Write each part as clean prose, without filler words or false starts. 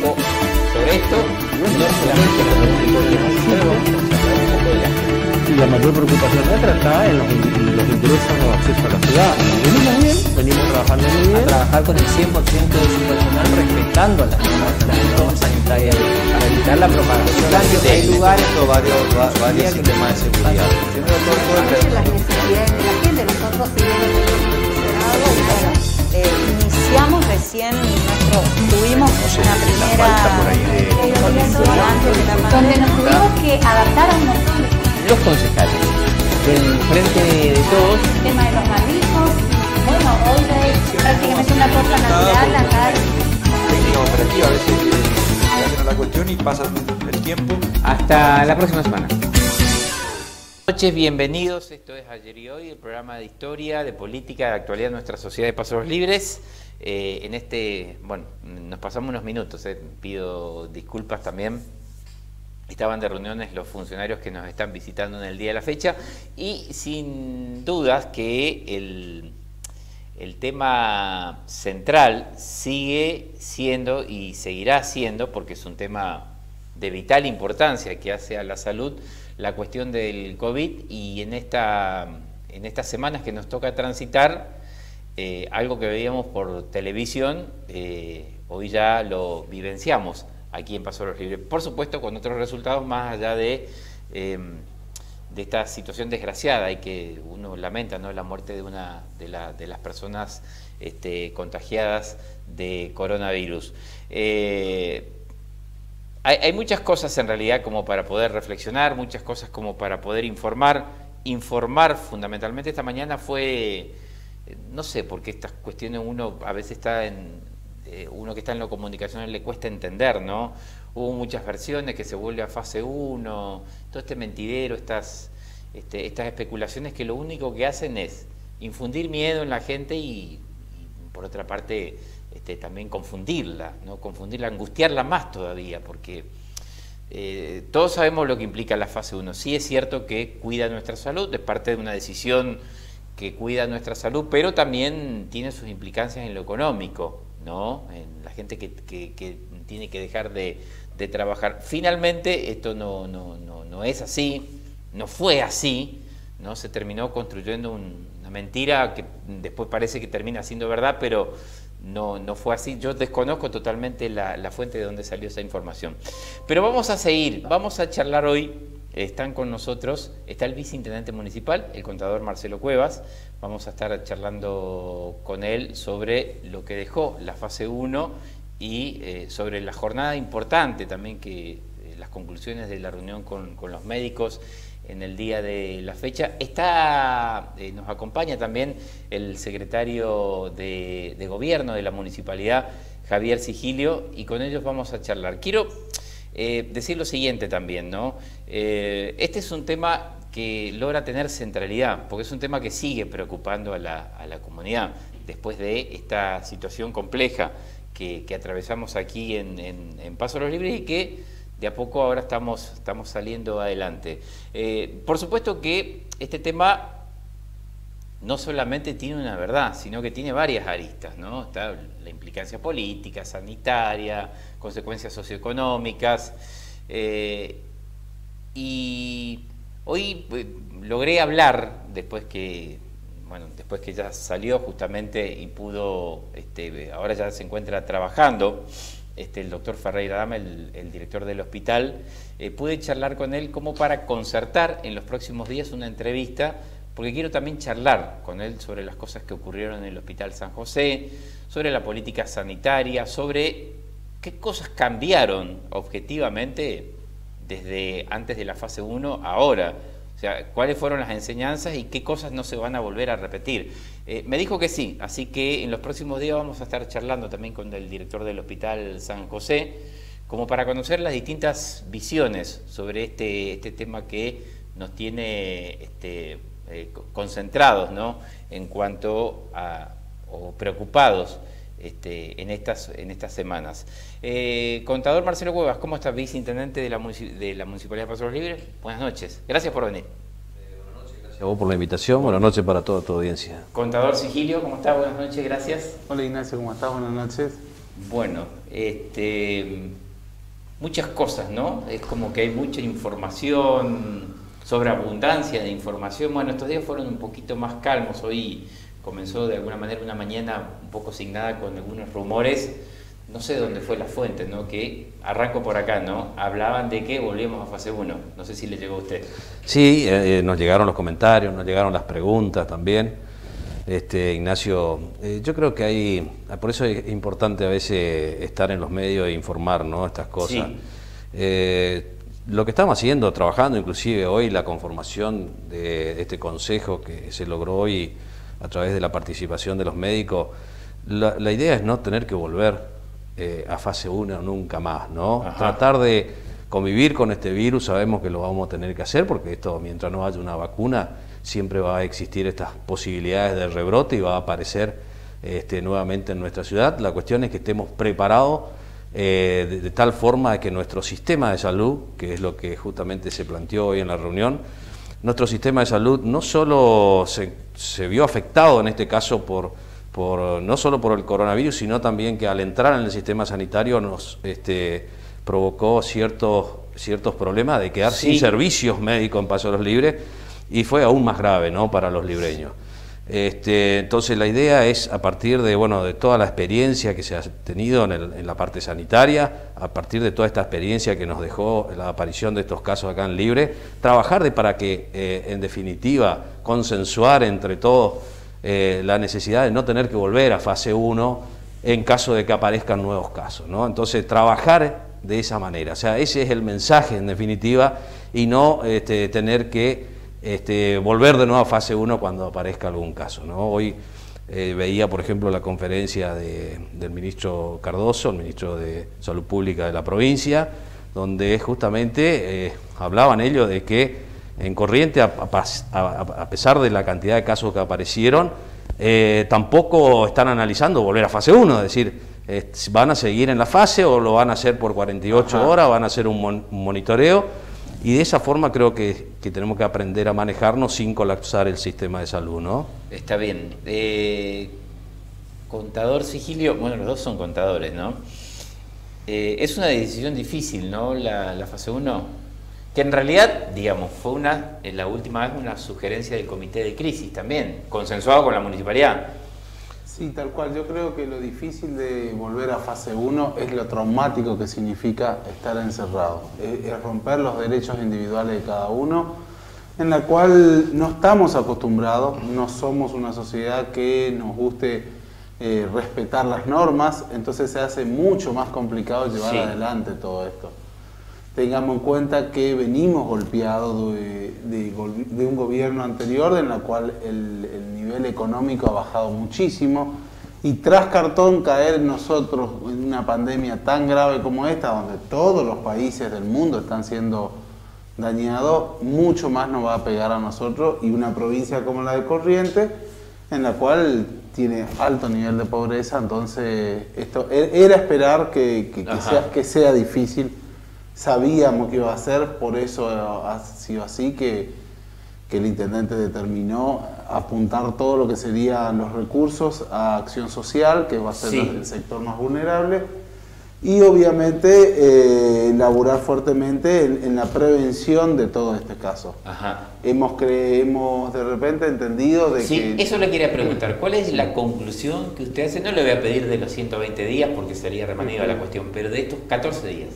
poco sobre esto, no solamente en los territorios, sino un poco de la gente. Y la mayor preocupación nuestra está en los ingresos o acceso a la ciudad. Venimos bien, venimos trabajando muy bien. A trabajar con el 100% de su personal respetando las normas sanitarias para evitar la propagación. Hay lugares o varios sistemas de seguridad. Las necesidades de la gente, nosotros si bien iniciamos recién tuvimos una primera coordinación antes de la pandemia, donde nos tuvimos que adaptar a un montón de cosas. Los concejales del Frente de Todos. El tema de los barbijos, bueno, hoy es prácticamente una cosa natural andar. Técnica operativa, a veces se hacen la cuestión y pasa el tiempo. Hasta la próxima semana. Buenas noches, bienvenidos. Esto es Ayer y Hoy, el programa de historia, de política, de actualidad de nuestra sociedad de Pasos Libres. Bueno, nos pasamos unos minutos, pido disculpas también. Estaban de reuniones los funcionarios que nos están visitando en el día de la fecha y sin dudas que el tema central sigue siendo y seguirá siendo, porque es un tema de vital importancia que hace a la salud, la cuestión del COVID, y en estas semanas que nos toca transitar, algo que veíamos por televisión, hoy ya lo vivenciamos aquí en Pasos Libres, por supuesto con otros resultados más allá de esta situación desgraciada y que uno lamenta, ¿no?, la muerte de una de las personas contagiadas de coronavirus. Hay muchas cosas en realidad como para poder reflexionar, muchas cosas como para poder informar fundamentalmente. Esta mañana fue, no sé, porque estas cuestiones uno a veces está uno que está en lo comunicacional le cuesta entender, ¿no? Hubo muchas versiones, que se vuelve a fase 1, todo este mentidero, estas especulaciones que lo único que hacen es infundir miedo en la gente y por otra parte también confundirla, ¿no? Confundirla, angustiarla más todavía, porque todos sabemos lo que implica la fase 1. Sí es cierto que cuida nuestra salud, es parte de una decisión que cuida nuestra salud, pero también tiene sus implicancias en lo económico, ¿no? En la gente que tiene que dejar de trabajar. Finalmente esto no es así, no fue así, ¿no? Se terminó construyendo una mentira que después parece que termina siendo verdad, pero no fue así. Yo desconozco totalmente la fuente de donde salió esa información. Pero vamos a seguir, vamos a charlar hoy. Están con nosotros, está el viceintendente municipal, el contador Marcelo Cuevas. Vamos a estar charlando con él sobre lo que dejó la fase 1 y sobre la jornada importante también, que las conclusiones de la reunión con los médicos en el día de la fecha. Nos acompaña también el secretario de Gobierno de la Municipalidad, Javier Sigilio, y con ellos vamos a charlar. Quiero decir lo siguiente también, ¿no? Este es un tema que logra tener centralidad, porque es un tema que sigue preocupando a la comunidad después de esta situación compleja que atravesamos aquí en Pasos Libres y que de a poco ahora estamos saliendo adelante. Por supuesto que este tema no solamente tiene una verdad, sino que tiene varias aristas, ¿no? Está la implicancia política, sanitaria, consecuencias socioeconómicas, y hoy logré hablar, después que ya salió justamente y pudo, ahora ya se encuentra trabajando, el doctor Ferreira Dama, el director del hospital, pude charlar con él como para concertar en los próximos días una entrevista, porque quiero también charlar con él sobre las cosas que ocurrieron en el Hospital San José, sobre la política sanitaria, sobre qué cosas cambiaron objetivamente desde antes de la fase 1 a ahora. O sea, cuáles fueron las enseñanzas y qué cosas no se van a volver a repetir. Me dijo que sí, así que en los próximos días vamos a estar charlando también con el director del Hospital San José, como para conocer las distintas visiones sobre este tema que nos tiene concentrados, ¿no?, en cuanto a, o preocupados en estas semanas. Contador Marcelo Cuevas, ¿cómo estás, viceintendente de la Municipalidad de Pasos Libres? Buenas noches, gracias por venir. Buenas noches, gracias a vos por la invitación, buenas noches para toda tu audiencia. Contador Sigilio, ¿cómo estás? Buenas noches, gracias. Hola Ignacio, ¿cómo estás? Buenas noches. Bueno, muchas cosas, ¿no? Es como que hay mucha información, sobreabundancia de información. Bueno, estos días fueron un poquito más calmos. Hoy comenzó de alguna manera una mañana un poco signada con algunos rumores. No sé dónde fue la fuente, ¿no? Que arranco por acá, ¿no? Hablaban de que volvíamos a fase 1. No sé si le llegó a usted. Sí, nos llegaron los comentarios, nos llegaron las preguntas también. Ignacio, yo creo que hay, por eso es importante a veces estar en los medios e informar, ¿no? Estas cosas. Sí. Lo que estamos haciendo, trabajando inclusive hoy, la conformación de este consejo que se logró hoy a través de la participación de los médicos, la idea es no tener que volver a fase 1 nunca más, ¿no? Ajá. Tratar de convivir con este virus, sabemos que lo vamos a tener que hacer porque esto, mientras no haya una vacuna, siempre va a existir estas posibilidades de rebrote y va a aparecer nuevamente en nuestra ciudad. La cuestión es que estemos preparados de tal forma que nuestro sistema de salud, que es lo que justamente se planteó hoy en la reunión, nuestro sistema de salud no solo se vio afectado en este caso no solo por el coronavirus, sino también que al entrar en el sistema sanitario nos provocó ciertos problemas de quedar sin servicios médicos en Paso de los Libres, y fue aún más grave, ¿no?, para los libreños. Entonces la idea es, a partir de toda la experiencia que se ha tenido en la parte sanitaria, a partir de toda esta experiencia que nos dejó la aparición de estos casos acá en Libre, trabajar para que, en definitiva, consensuar entre todos la necesidad de no tener que volver a fase 1 en caso de que aparezcan nuevos casos, ¿no? Entonces, trabajar de esa manera. O sea, ese es el mensaje, en definitiva, y no tener que volver de nuevo a fase 1 cuando aparezca algún caso, ¿no? Hoy veía, por ejemplo, la conferencia del ministro Cardoso, el ministro de Salud Pública de la provincia, donde justamente hablaban ellos de que en Corrientes, a pesar de la cantidad de casos que aparecieron, tampoco están analizando volver a fase 1, es decir, van a seguir en la fase o lo van a hacer por 48 horas, van a hacer un monitoreo, y de esa forma creo que tenemos que aprender a manejarnos sin colapsar el sistema de salud, ¿no? Está bien. Contador Sigilio, bueno, los dos son contadores, ¿no? Es una decisión difícil, ¿no? La fase 1. Que en realidad, digamos, fue la última vez una sugerencia del comité de crisis también, consensuado con la municipalidad. Sí, tal cual. Yo creo que lo difícil de volver a fase 1 es lo traumático que significa estar encerrado. Es romper los derechos individuales de cada uno, en la cual no estamos acostumbrados, no somos una sociedad que nos guste respetar las normas, entonces se hace mucho más complicado llevar adelante todo esto. Tengamos en cuenta que venimos golpeados de un gobierno anterior en la cual el nivel económico ha bajado muchísimo, y tras cartón caer nosotros en una pandemia tan grave como esta, donde todos los países del mundo están siendo dañados, mucho más nos va a pegar a nosotros, y una provincia como la de Corrientes, en la cual tiene alto nivel de pobreza. Entonces esto era esperar que sea difícil. Sabíamos que iba a ser, por eso ha sido así que el intendente determinó apuntar todo lo que serían los recursos a acción social, que va a ser el sector más vulnerable, y obviamente laburar fuertemente en la prevención de todo este caso. Ajá. Hemos de repente entendido de que... Eso le quería preguntar, ¿cuál es la conclusión que usted hace? No le voy a pedir de los 120 días porque sería remanida la cuestión, pero de estos 14 días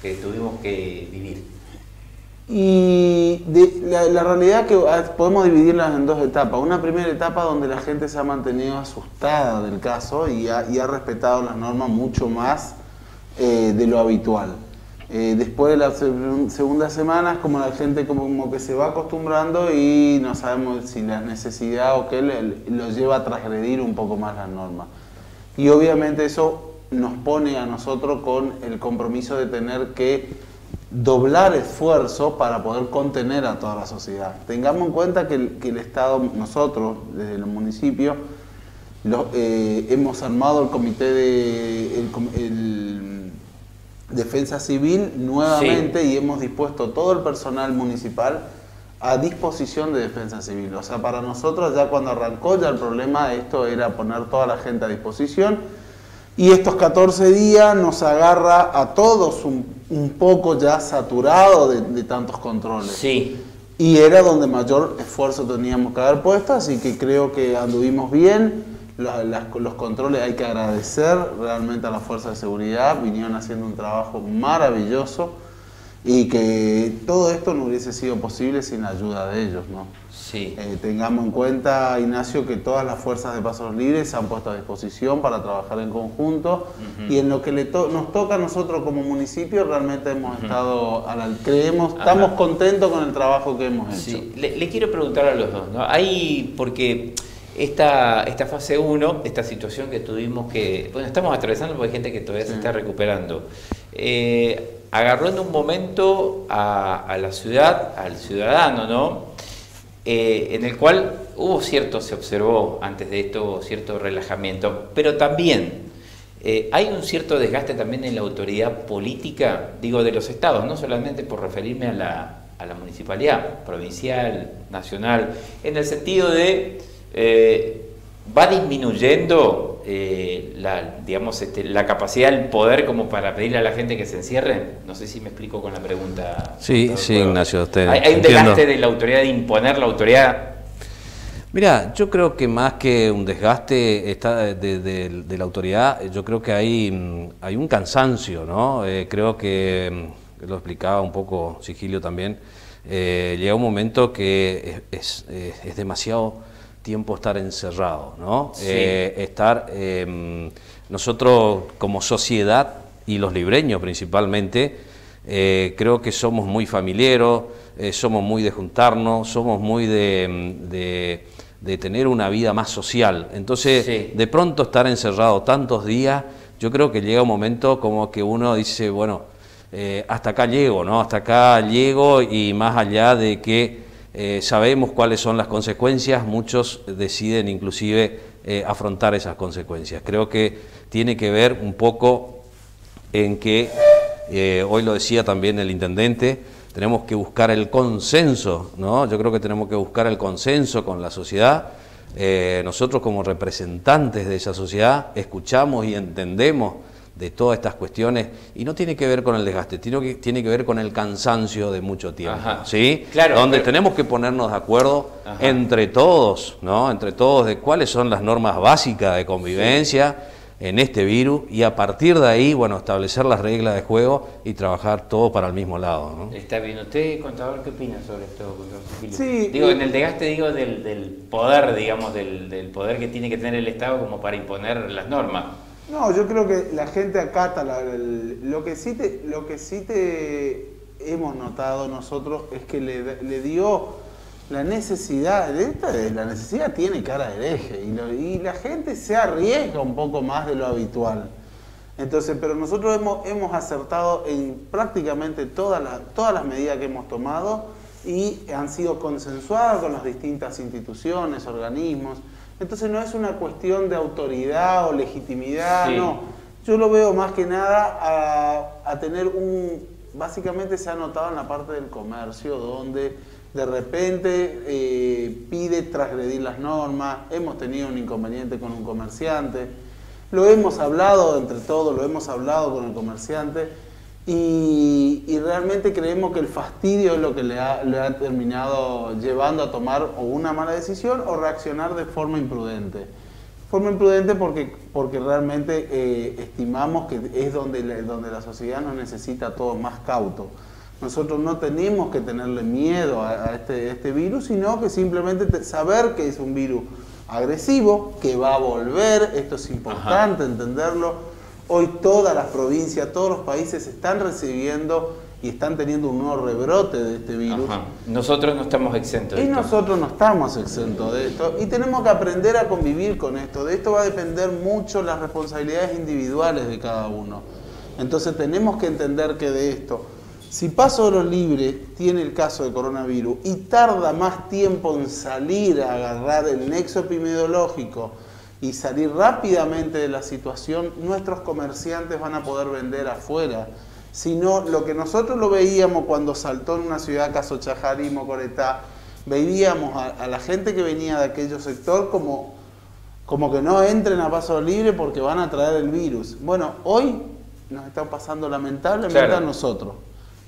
que tuvimos que vivir. Y la realidad que podemos dividirlas en dos etapas. Una primera etapa donde la gente se ha mantenido asustada del caso y ha respetado las normas mucho más de lo habitual. Después de la segunda semana es como la gente como que se va acostumbrando y no sabemos si la necesidad o qué lo lleva a transgredir un poco más las normas. Y obviamente eso nos pone a nosotros con el compromiso de tener que doblar esfuerzo para poder contener a toda la sociedad. Tengamos en cuenta que el Estado, nosotros, desde el municipio, hemos armado el comité de Defensa Civil nuevamente, y hemos dispuesto todo el personal municipal a disposición de Defensa Civil. O sea, para nosotros ya cuando arrancó ya el problema, esto era poner toda la gente a disposición. Y estos 14 días nos agarra a todos un poco ya saturado de tantos controles. Sí. Y era donde mayor esfuerzo teníamos que haber puesto, así que creo que anduvimos bien. Los controles hay que agradecer realmente a las fuerzas de seguridad, vinieron haciendo un trabajo maravilloso y que todo esto no hubiese sido posible sin la ayuda de ellos, ¿no? Sí. Tengamos en cuenta, Ignacio, que todas las fuerzas de Pasos Libres se han puesto a disposición para trabajar en conjunto y en lo que nos toca a nosotros como municipio realmente hemos estado, estamos contentos con el trabajo que hemos hecho. Sí. Le quiero preguntar a los dos, ¿no? Porque esta fase 1, esta situación que tuvimos bueno, estamos atravesando porque hay gente que todavía se está recuperando, agarró en un momento a la ciudad, al ciudadano, ¿no? En el cual se observó antes de esto cierto relajamiento, pero también hay un cierto desgaste también en la autoridad política, digo, de los estados, no solamente por referirme a la municipalidad, provincial, nacional, en el sentido de va disminuyendo la capacidad, el poder como para pedirle a la gente que se encierre. No sé si me explico con la pregunta. Sí, Ignacio. Hay un desgaste de la autoridad, de imponer la autoridad. Mira, yo creo que más que un desgaste de la autoridad, yo creo que hay un cansancio, ¿no? Creo que, lo explicaba un poco Sigilio también, llega un momento que es demasiado tiempo estar encerrado, ¿no? Sí. Nosotros como sociedad y los libreños principalmente, creo que somos muy familiares, somos muy de juntarnos, somos muy de tener una vida más social. Entonces, sí, de pronto estar encerrado tantos días, yo creo que llega un momento como que uno dice, bueno, hasta acá llego, ¿no? Hasta acá llego, y más allá de que sabemos cuáles son las consecuencias, muchos deciden inclusive afrontar esas consecuencias. Creo que tiene que ver un poco en que, hoy lo decía también el intendente, tenemos que buscar el consenso, ¿no? Yo creo que tenemos que buscar el consenso con la sociedad. Nosotros como representantes de esa sociedad escuchamos y entendemos de todas estas cuestiones, y no tiene que ver con el desgaste, tiene que ver con el cansancio de mucho tiempo. Ajá. ¿Sí? Claro, donde tenemos que ponernos de acuerdo, ajá, entre todos, ¿no? Entre todos, de cuáles son las normas básicas de convivencia, sí, en este virus, y a partir de ahí, bueno, establecer las reglas de juego y trabajar todo para el mismo lado, ¿no? Está bien. ¿Usted, contador, qué opina sobre esto? Sí, digo, en el desgaste, digo, del poder, digamos, del poder que tiene que tener el Estado como para imponer las normas. No, yo creo que la gente acata lo que sí te hemos notado nosotros es que le dio la necesidad, la necesidad tiene cara de hereje y la gente se arriesga un poco más de lo habitual. Entonces, pero nosotros hemos acertado en prácticamente todas las medidas que hemos tomado y han sido consensuadas con las distintas instituciones, organismos. Entonces no es una cuestión de autoridad o legitimidad, sí, no. Yo lo veo más que nada a tener básicamente se ha notado en la parte del comercio, donde de repente pide transgredir las normas, hemos tenido un inconveniente con un comerciante, lo hemos hablado entre todos, lo hemos hablado con el comerciante, y realmente creemos que el fastidio es lo que le ha terminado llevando a tomar o una mala decisión o reaccionar de forma imprudente. Forma imprudente porque realmente estimamos que es donde la sociedad nos necesita a todos más cautos. Nosotros no tenemos que tenerle miedo a este virus, sino que simplemente saber que es un virus agresivo, que va a volver, esto es importante, ajá, entenderlo. Hoy todas las provincias, todos los países están recibiendo y están teniendo un nuevo rebrote de este virus. Ajá. Nosotros no estamos exentos de esto. Y nosotros no estamos exentos de esto. Y tenemos que aprender a convivir con esto. De esto va a depender mucho las responsabilidades individuales de cada uno. Entonces tenemos que entender que de esto, si Paso de los Libres tiene el caso de coronavirus y tarda más tiempo en salir a agarrar el nexo epidemiológico y salir rápidamente de la situación, nuestros comerciantes van a poder vender afuera. Sino lo que nosotros lo veíamos cuando saltó en una ciudad, caso Chajarí, Mocoretá, veíamos a la gente que venía de aquello sector como como que no entren a Paso Libre porque van a traer el virus. Bueno, hoy nos está pasando lamentablemente a nosotros.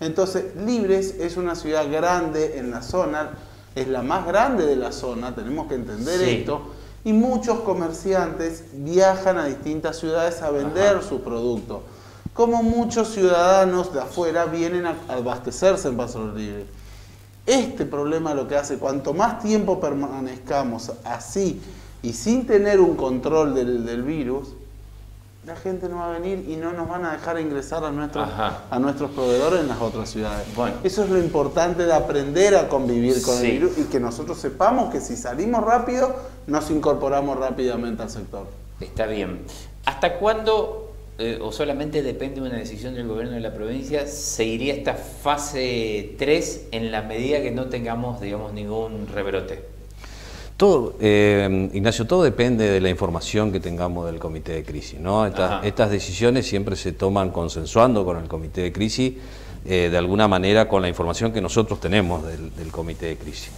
Entonces, Libres es una ciudad grande en la zona, es la más grande de la zona, tenemos que entender esto, y muchos comerciantes viajan a distintas ciudades a vender sus productos, como muchos ciudadanos de afuera vienen a abastecerse en Paso Libre. Este problema lo que hace, cuanto más tiempo permanezcamos así y sin tener un control del virus, la gente no va a venir y no nos van a dejar ingresar a nuestros proveedores en las otras ciudades. Bueno. Eso es lo importante de aprender a convivir con el virus y que nosotros sepamos que si salimos rápido, nos incorporamos rápidamente al sector. Está bien. ¿Hasta cuándo, o solamente depende de una decisión del gobierno de la provincia, se iría esta fase 3 en la medida que no tengamos, digamos, ningún rebrote? Todo, Ignacio, todo depende de la información que tengamos del comité de crisis, ¿no? Estas decisiones siempre se toman consensuando con el comité de crisis, de alguna manera con la información que nosotros tenemos del comité de crisis.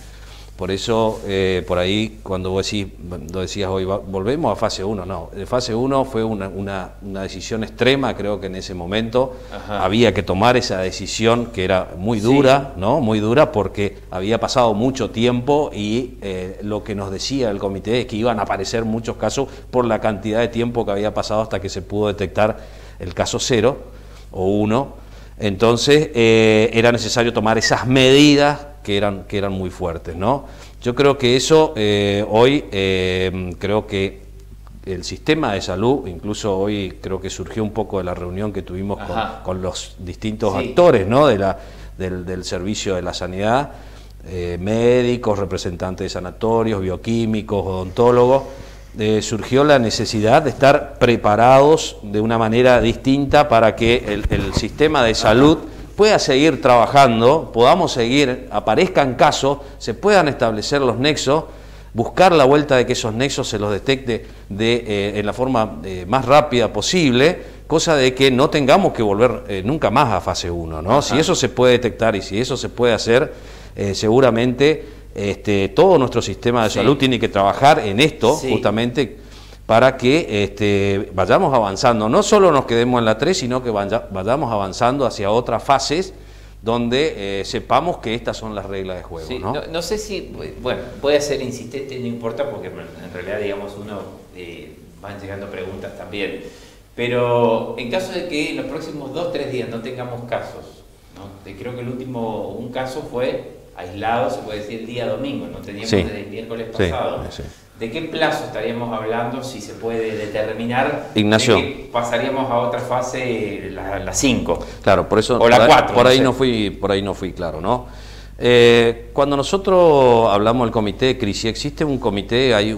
Por eso, por ahí, cuando vos decías hoy, volvemos a fase 1, no. De fase 1 fue una decisión extrema, creo que en ese momento había que tomar esa decisión que era muy dura, ¿no? Muy dura porque había pasado mucho tiempo y lo que nos decía el comité es que iban a aparecer muchos casos por la cantidad de tiempo que había pasado hasta que se pudo detectar el caso 0 o 1. Entonces, era necesario tomar esas medidas que eran muy fuertes, ¿no? Yo creo que eso hoy, creo que el sistema de salud, incluso hoy creo que surgió un poco de la reunión que tuvimos con los distintos actores, ¿no? del servicio de la sanidad, médicos, representantes de sanatorios, bioquímicos, odontólogos, surgió la necesidad de estar preparados de una manera distinta para que el sistema de salud pueda seguir trabajando, podamos seguir, aparezcan casos, se puedan establecer los nexos, buscar la vuelta de que esos nexos se los detecte en la forma más rápida posible, cosa de que no tengamos que volver nunca más a fase 1, ¿no? Si eso se puede detectar y si eso se puede hacer, seguramente todo nuestro sistema de salud tiene que trabajar en esto, justamente para que vayamos avanzando, no solo nos quedemos en la 3, sino que vayamos avanzando hacia otras fases donde sepamos que estas son las reglas de juego. No sé si, bueno, puede ser insistente, no importa, porque en realidad, digamos, van llegando preguntas también, pero en caso de que en los próximos 2-3 días no tengamos casos, ¿no? Creo que un caso fue aislado, se puede decir, el día domingo, no teníamos desde el miércoles pasado. ¿De qué plazo estaríamos hablando, si se puede determinar, Ignacio, de que pasaríamos a otra fase, la 5? Claro, por eso, o la 4. Por ahí no fui claro, ¿no? Cuando nosotros hablamos del comité de crisis, existe un comité, hay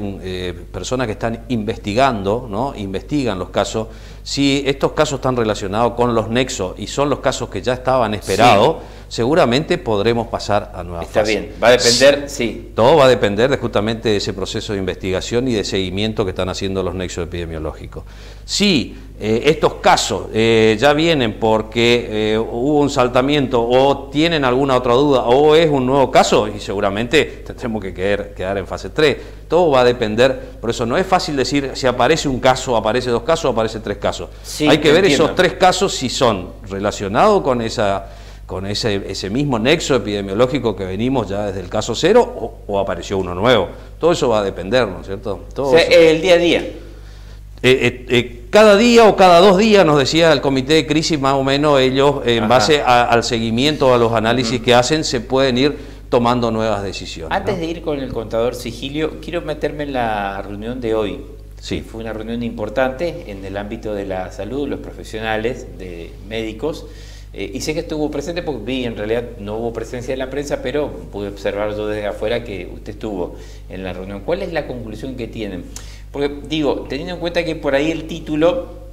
personas que están investigando, ¿no? Investigan los casos. Si estos casos están relacionados con los nexos y son los casos que ya estaban esperados, seguramente podremos pasar a nuevas fases. Está bien, va a depender, Todo va a depender justamente de ese proceso de investigación y de seguimiento que están haciendo los nexos epidemiológicos. Si estos casos ya vienen porque hubo un saltamiento o tienen alguna otra duda o es un nuevo caso, y seguramente tendremos que quedar en fase 3. Todo va a depender, por eso no es fácil decir si aparece un caso, aparece 2 casos, aparece 3 casos. Hay que ver esos 3 casos si son relacionados con ese mismo nexo epidemiológico que venimos ya desde el caso 0 o apareció uno nuevo. Todo eso va a depender, ¿no es cierto? El día a día. Cada día o cada 2 días, nos decía el comité de crisis, más o menos ellos, en base al seguimiento, a los análisis que hacen, se pueden ir tomando nuevas decisiones. Antes de ir con el contador Sigilio, quiero meterme en la reunión de hoy. Fue una reunión importante en el ámbito de la salud, los profesionales, de médicos, y sé que estuvo presente porque vi, en realidad no hubo presencia de la prensa, pero pude observar yo desde afuera que usted estuvo en la reunión. ¿Cuál es la conclusión que tienen? Porque digo, teniendo en cuenta que por ahí el título,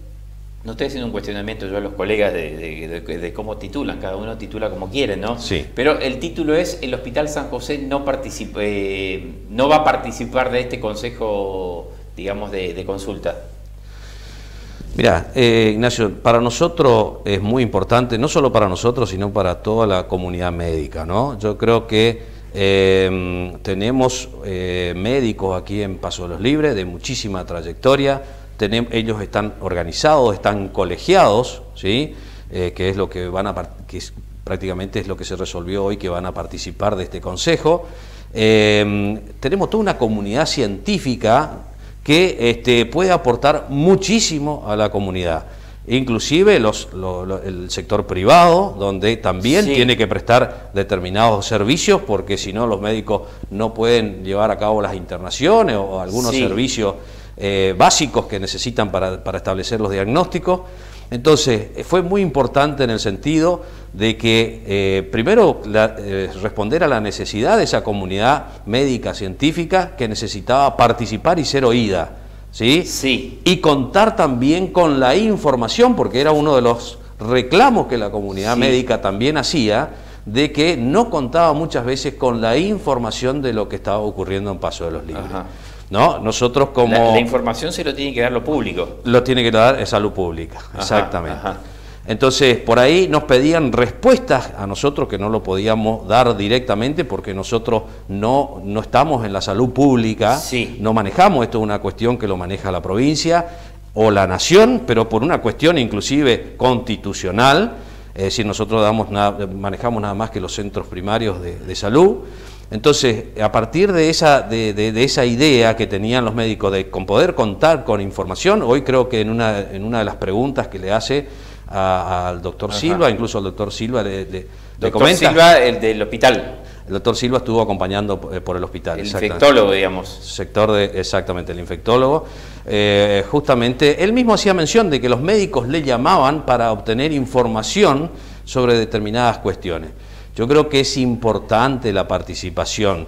no estoy haciendo un cuestionamiento yo a los colegas de cómo titulan, cada uno titula como quiere, ¿no? Pero el título es: el Hospital San José no va a participar de este consejo, digamos, de consulta. Mira, Ignacio, para nosotros es muy importante, no solo para nosotros, sino para toda la comunidad médica, ¿no? Yo creo que Tenemos médicos aquí en Paso de los Libres de muchísima trayectoria. Ellos están organizados, están colegiados, ¿sí? Que es lo que prácticamente es lo que se resolvió hoy, que van a participar de este consejo. Tenemos toda una comunidad científica que puede aportar muchísimo a la comunidad, inclusive el sector privado, donde también tiene que prestar determinados servicios, porque si no los médicos no pueden llevar a cabo las internaciones o algunos servicios básicos que necesitan para establecer los diagnósticos. Entonces fue muy importante en el sentido de que primero responder a la necesidad de esa comunidad médica científica que necesitaba participar y ser oída, ¿sí? Sí. Y contar también con la información, porque era uno de los reclamos que la comunidad médica también hacía, de que no contaba muchas veces con la información de lo que estaba ocurriendo en Paso de los Libres. Ajá. ¿No? Nosotros como... La información se lo tiene que dar lo público. Lo tiene que dar Salud Pública, exactamente. Ajá. Entonces, por ahí nos pedían respuestas a nosotros que no lo podíamos dar directamente porque nosotros no estamos en la salud pública, no manejamos, esto es una cuestión que lo maneja la provincia o la nación, pero por una cuestión inclusive constitucional, es decir, nosotros manejamos nada más que los centros primarios de salud. Entonces, a partir de esa idea que tenían los médicos de poder contar con información, hoy creo que en una de las preguntas que le hace al doctor Silva, incluso al doctor Silva le comenta. Silva, el del hospital. El doctor Silva estuvo acompañando por el hospital. El infectólogo, digamos. Exactamente, el infectólogo. Justamente, él mismo hacía mención de que los médicos le llamaban para obtener información sobre determinadas cuestiones. Yo creo que es importante la participación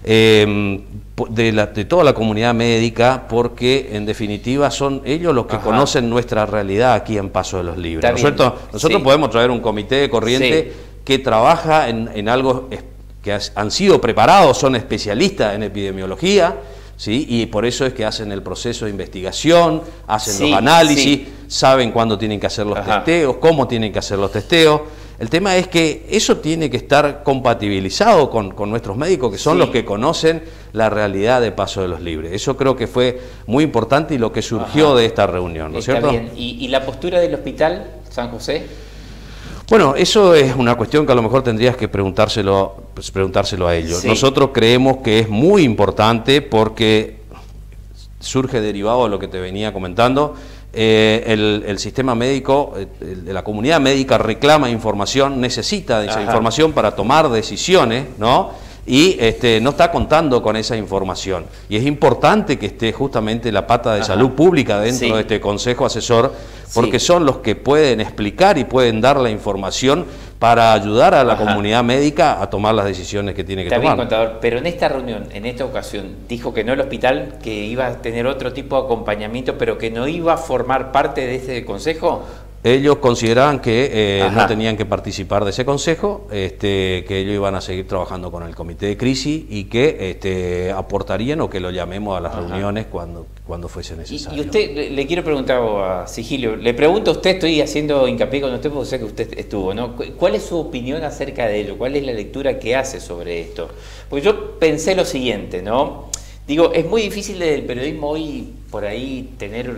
de toda la comunidad médica, porque en definitiva son ellos los que conocen nuestra realidad aquí en Paso de los Libres. Nosotros podemos traer un comité de corriente que trabaja en algo que han sido preparados, son especialistas en epidemiología, ¿sí? Y por eso es que hacen el proceso de investigación, hacen los análisis, saben cuándo tienen que hacer los testeos, cómo tienen que hacer los testeos. El tema es que eso tiene que estar compatibilizado con nuestros médicos, que son los que conocen la realidad de Paso de los Libres. Eso creo que fue muy importante y lo que surgió de esta reunión, ¿no es cierto? Bien. ¿Y la postura del Hospital San José? Bueno, eso es una cuestión que a lo mejor tendrías que preguntárselo a ellos. Nosotros creemos que es muy importante porque surge derivado de lo que te venía comentando. El sistema médico, la comunidad médica reclama información, necesita de esa información para tomar decisiones, ¿no? Y no está contando con esa información. Y es importante que esté justamente la pata de salud pública dentro de este consejo asesor, porque son los que pueden explicar y pueden dar la información para ayudar a la comunidad médica a tomar las decisiones que tiene que tomar. Está bien, contador, pero en esta reunión, en esta ocasión, dijo que no el hospital, que iba a tener otro tipo de acompañamiento, pero que no iba a formar parte de ese consejo. Ellos consideraban que no tenían que participar de ese consejo, que ellos iban a seguir trabajando con el comité de crisis y que aportarían o que lo llamemos a las reuniones cuando fuese necesario. Y usted, le quiero preguntar a Sigilio, le pregunto a usted, estoy haciendo hincapié con usted porque sé que usted estuvo, ¿no? ¿Cuál es su opinión acerca de ello? ¿Cuál es la lectura que hace sobre esto? Porque yo pensé lo siguiente, ¿no? Digo, es muy difícil del periodismo hoy por ahí tener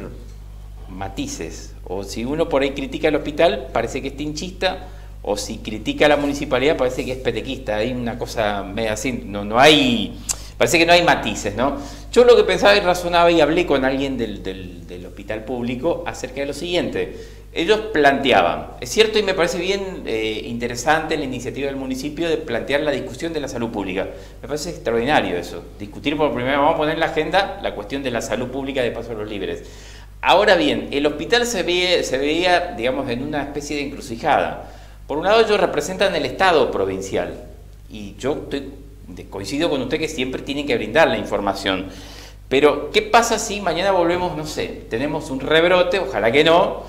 matices. O si uno por ahí critica al hospital, parece que es tinchista, o si critica a la municipalidad, parece que es petequista. Hay una cosa media así, no hay, parece que no hay matices, ¿no? Yo lo que pensaba y razonaba y hablé con alguien del hospital público acerca de lo siguiente. Ellos planteaban, es cierto y me parece bien interesante la iniciativa del municipio de plantear la discusión de la salud pública. Me parece extraordinario eso, discutir por primera vez, vamos a poner en la agenda la cuestión de la salud pública de Paso de los Libres. Ahora bien, el hospital se veía, digamos, en una especie de encrucijada. Por un lado, ellos representan el Estado provincial y yo coincido con usted que siempre tienen que brindar la información. Pero, ¿qué pasa si mañana volvemos, no sé, tenemos un rebrote, ojalá que no,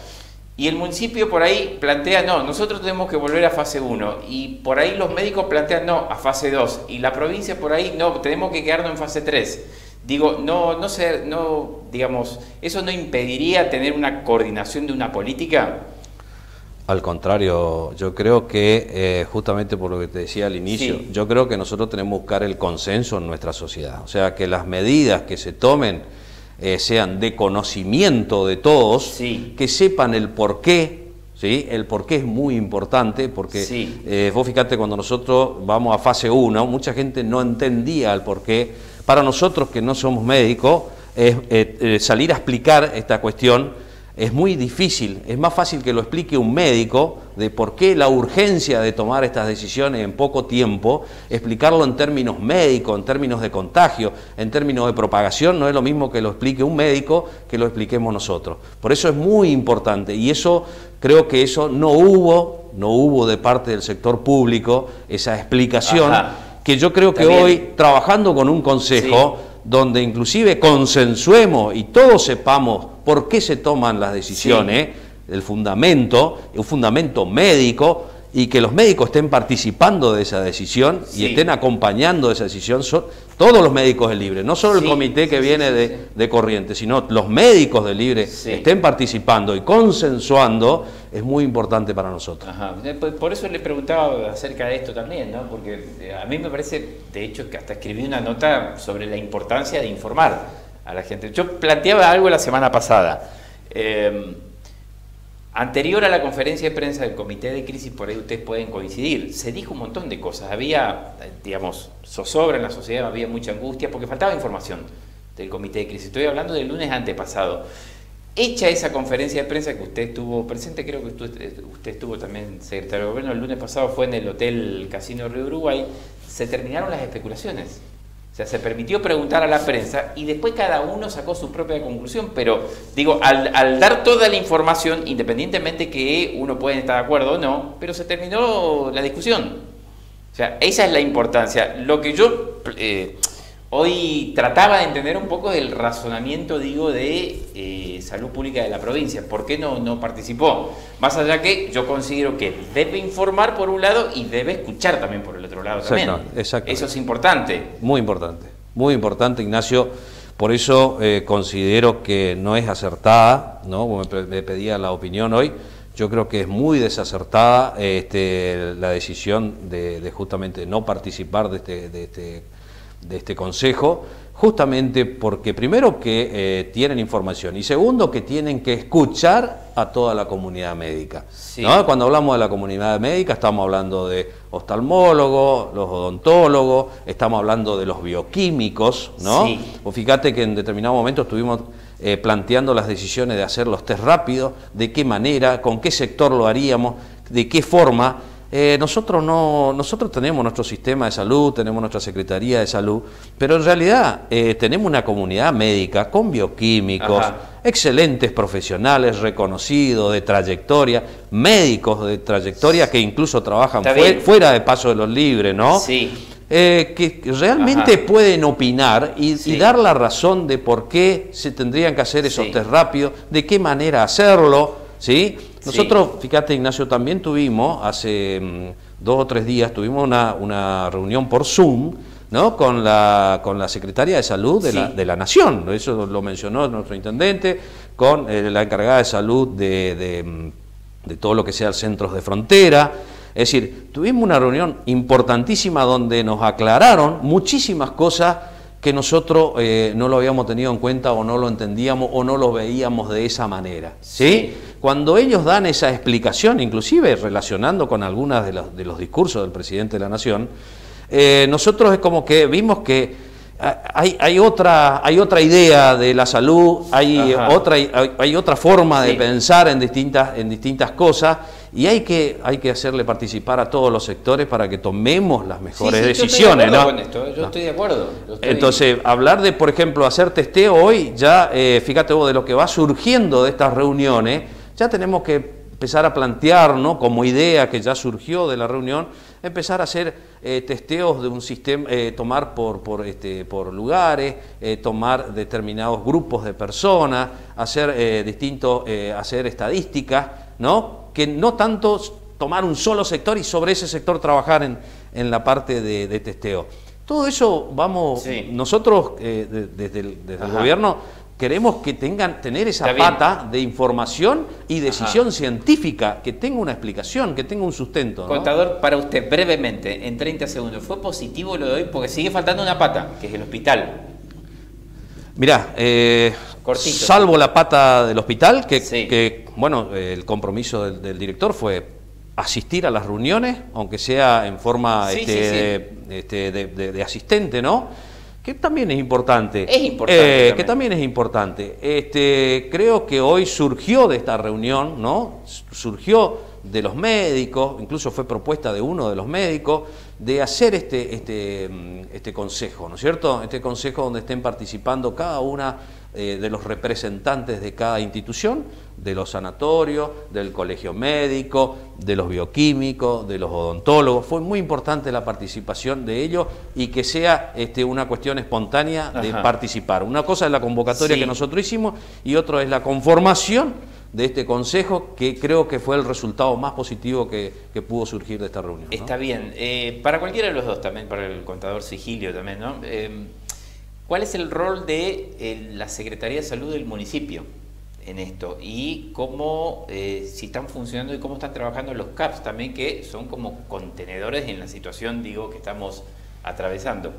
y el municipio por ahí plantea, no, nosotros tenemos que volver a fase 1, y por ahí los médicos plantean, no, a fase 2, y la provincia por ahí, no, tenemos que quedarnos en fase 3. Digo, digamos, ¿eso no impediría tener una coordinación de una política? Al contrario, yo creo que, justamente por lo que te decía al inicio, Sí. yo creo que nosotros tenemos que buscar el consenso en nuestra sociedad. O sea, que las medidas que se tomen sean de conocimiento de todos, Sí. que sepan el porqué, ¿sí? El porqué es muy importante, porque Sí. vos fíjate, cuando nosotros vamos a fase 1, mucha gente no entendía el porqué. Para nosotros que no somos médicos, salir a explicar esta cuestión es muy difícil. Es más fácil que lo explique un médico de por qué la urgencia de tomar estas decisiones en poco tiempo, explicarlo en términos médicos, en términos de contagio, en términos de propagación. No es lo mismo que lo explique un médico que lo expliquemos nosotros. Por eso es muy importante, y eso creo que eso no hubo de parte del sector público esa explicación. Ajá. Que yo creo que También. hoy, trabajando con un consejo, Sí. donde inclusive consensuemos y todos sepamos por qué se toman las decisiones, un fundamento médico, y que los médicos estén participando de esa decisión y Sí. estén acompañando esa decisión, son todos los médicos del Libre, no solo el Sí, comité que sí, viene sí, de, de Corrientes, sino los médicos del Libre Sí. estén participando y consensuando, es muy importante para nosotros. Ajá. Por eso le preguntaba acerca de esto también, ¿no? Porque a mí me parece, de hecho, que hasta escribí una nota sobre la importancia de informar a la gente. Yo planteaba algo la semana pasada. Anterior a la conferencia de prensa del Comité de Crisis, por ahí ustedes pueden coincidir, se dijo un montón de cosas. Había, digamos, zozobra en la sociedad, había mucha angustia, porque faltaba información del Comité de Crisis. Estoy hablando del lunes antepasado. Hecha esa conferencia de prensa que usted estuvo presente, creo que usted estuvo también, secretario de Gobierno, el lunes pasado fue en el Hotel Casino Río Uruguay, se terminaron las especulaciones. O sea, se permitió preguntar a la prensa y después cada uno sacó su propia conclusión, pero digo, al dar toda la información, independientemente que uno puede estar de acuerdo o no, pero se terminó la discusión. O sea, esa es la importancia. Lo que yo hoy trataba de entender un poco del razonamiento, digo, de salud pública de la provincia. ¿Por qué no participó? Más allá que yo considero que debe informar por un lado y debe escuchar también por el otro lado también. Exactamente. Eso es importante. Muy importante, Ignacio. Por eso considero que no es acertada, ¿no? Me pedía la opinión hoy. Yo creo que es muy desacertada la decisión de justamente no participar de este consejo, justamente porque primero que tienen información y segundo que tienen que escuchar a toda la comunidad médica. Sí. ¿No? Cuando hablamos de la comunidad médica estamos hablando de oftalmólogos, los odontólogos, estamos hablando de los bioquímicos, ¿no? Sí. O fíjate que en determinado momento estuvimos planteando las decisiones de hacer los test rápidos, de qué manera, con qué sector lo haríamos, de qué forma. Nosotros tenemos nuestro sistema de salud, tenemos nuestra Secretaría de Salud, pero en realidad tenemos una comunidad médica con bioquímicos, Ajá. excelentes profesionales reconocidos de trayectoria, médicos de trayectoria que incluso trabajan fuera de Paso de los Libres, ¿no? Sí. Que realmente Ajá. pueden opinar y Sí. dar la razón de por qué se tendrían que hacer esos Sí. test rápidos, de qué manera hacerlo, ¿sí? Nosotros, fíjate, Ignacio, también tuvimos, hace 2 o 3 días, tuvimos una reunión por Zoom, ¿no? con la Secretaria de Salud de la Nación. Eso lo mencionó nuestro intendente, con la encargada de salud de todo lo que sea centros de frontera. Es decir, tuvimos una reunión importantísima donde nos aclararon muchísimas cosas que nosotros no lo habíamos tenido en cuenta o no lo entendíamos o no lo veíamos de esa manera, ¿sí? Cuando ellos dan esa explicación, inclusive relacionando con algunas de los discursos del presidente de la Nación, nosotros es como que vimos que hay otra idea de la salud, hay otra forma de pensar en distintas cosas, y hay que hacerle participar a todos los sectores para que tomemos las mejores decisiones, yo estoy de acuerdo ¿no? con esto, yo estoy de acuerdo. Entonces, hablar de, por ejemplo, hacer testeo hoy, ya fíjate vos de lo que va surgiendo de estas reuniones, ya tenemos que empezar a plantear, ¿no? Como idea que ya surgió de la reunión, empezar a hacer testeos de un sistema, tomar por lugares, tomar determinados grupos de personas, hacer hacer estadísticas, ¿no? Que no tanto tomar un solo sector y sobre ese sector trabajar en la parte de testeo. Todo eso nosotros desde el gobierno queremos que tener esa pata de información y decisión científica, que tenga una explicación, que tenga un sustento, ¿no? Contador, para usted, brevemente, en 30 segundos, ¿fue positivo lo de hoy? Porque sigue faltando una pata, que es el hospital. Mirá, salvo la pata del hospital, que bueno, el compromiso del director fue asistir a las reuniones, aunque sea en forma de asistente, ¿no? Que también es importante. Es importante. Que también es importante. Creo que hoy surgió de esta reunión, ¿no? Surgió de los médicos, incluso fue propuesta de uno de los médicos, de hacer este consejo, ¿no es cierto? Este consejo donde estén participando cada una de los representantes de cada institución, de los sanatorios, del colegio médico, de los bioquímicos, de los odontólogos. Fue muy importante la participación de ellos y que sea una cuestión espontánea de participar. Una cosa es la convocatoria que nosotros hicimos y otro es la conformación de este consejo, que creo que fue el resultado más positivo que pudo surgir de esta reunión, ¿no? Está bien. Para cualquiera de los dos, también para el contador Sigilio también, ¿no? ¿Cuál es el rol de la Secretaría de Salud del municipio en esto? Y cómo, si están funcionando y cómo están trabajando los CAPS también, que son como contenedores en la situación, digo, que estamos atravesando.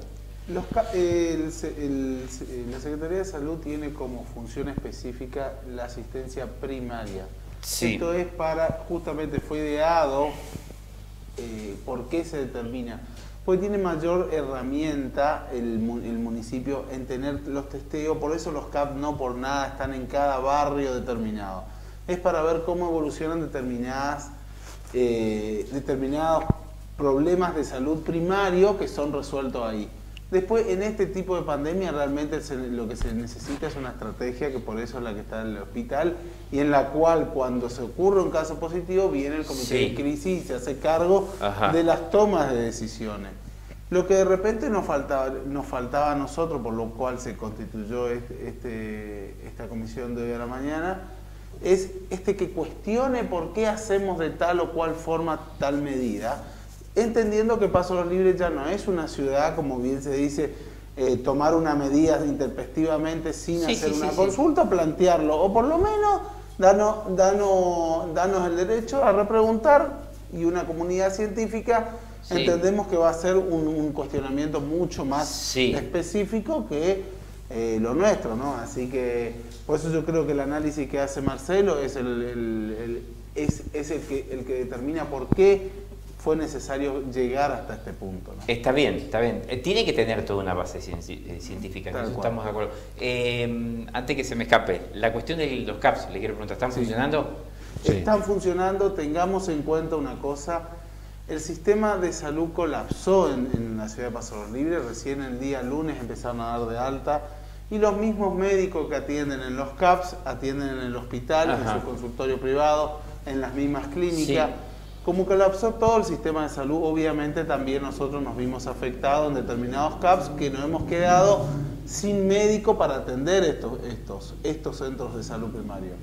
La Secretaría de Salud tiene como función específica la asistencia primaria. Sí. Esto es justamente fue ideado, ¿por qué se determina? Pues tiene mayor herramienta el municipio en tener los testeos, por eso los CAP no por nada están en cada barrio determinado. Es para ver cómo evolucionan determinados problemas de salud primario que son resueltos ahí. Después, en este tipo de pandemia, realmente lo que se necesita es una estrategia, que por eso es la que está en el hospital, y en la cual, cuando se ocurre un caso positivo, viene el comité de crisis y se hace cargo de las tomas de decisiones. Lo que de repente nos faltaba a nosotros, por lo cual se constituyó esta comisión de hoy a la mañana, es que cuestione por qué hacemos de tal o cual forma tal medida, entendiendo que Paso Los Libres ya no es una ciudad, como bien se dice, tomar una medida intempestivamente sin hacer una consulta, plantearlo, o por lo menos darnos el derecho a repreguntar, y una comunidad científica entendemos que va a ser un cuestionamiento mucho más específico que lo nuestro, ¿no? Así que por eso yo creo que el análisis que hace Marcelo es el que determina por qué fue necesario llegar hasta este punto, ¿no? Está bien, está bien. Tiene que tener toda una base científica, en eso estamos de acuerdo. Antes que se me escape, la cuestión de los CAPS, le quiero preguntar, ¿están funcionando? Sí. Están funcionando, tengamos en cuenta una cosa, el sistema de salud colapsó en la ciudad de Paso Los Libres, recién el día lunes empezaron a dar de alta, y los mismos médicos que atienden en los CAPS, atienden en el hospital, en su consultorio privado, en las mismas clínicas. Como colapsó todo el sistema de salud, obviamente también nosotros nos vimos afectados en determinados CAPS, que nos hemos quedado sin médico para atender estos centros de salud primario.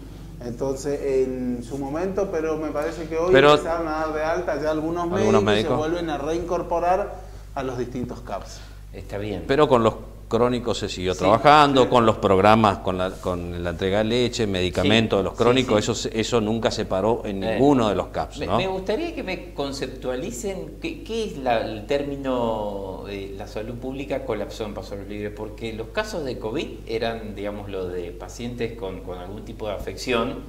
Entonces, en su momento, pero me parece que hoy empezaron a dar de alta ya algunos médicos y se vuelven a reincorporar a los distintos CAPS. Está bien. Pero con los crónicos se siguió trabajando, con los programas, con la entrega de leche, medicamentos de los crónicos, eso nunca se paró en ninguno de los CAPS, ¿no? Me gustaría que me conceptualicen qué es el término la salud pública colapsó en Paso Los Libres, porque los casos de COVID eran, digamos, lo de pacientes con algún tipo de afección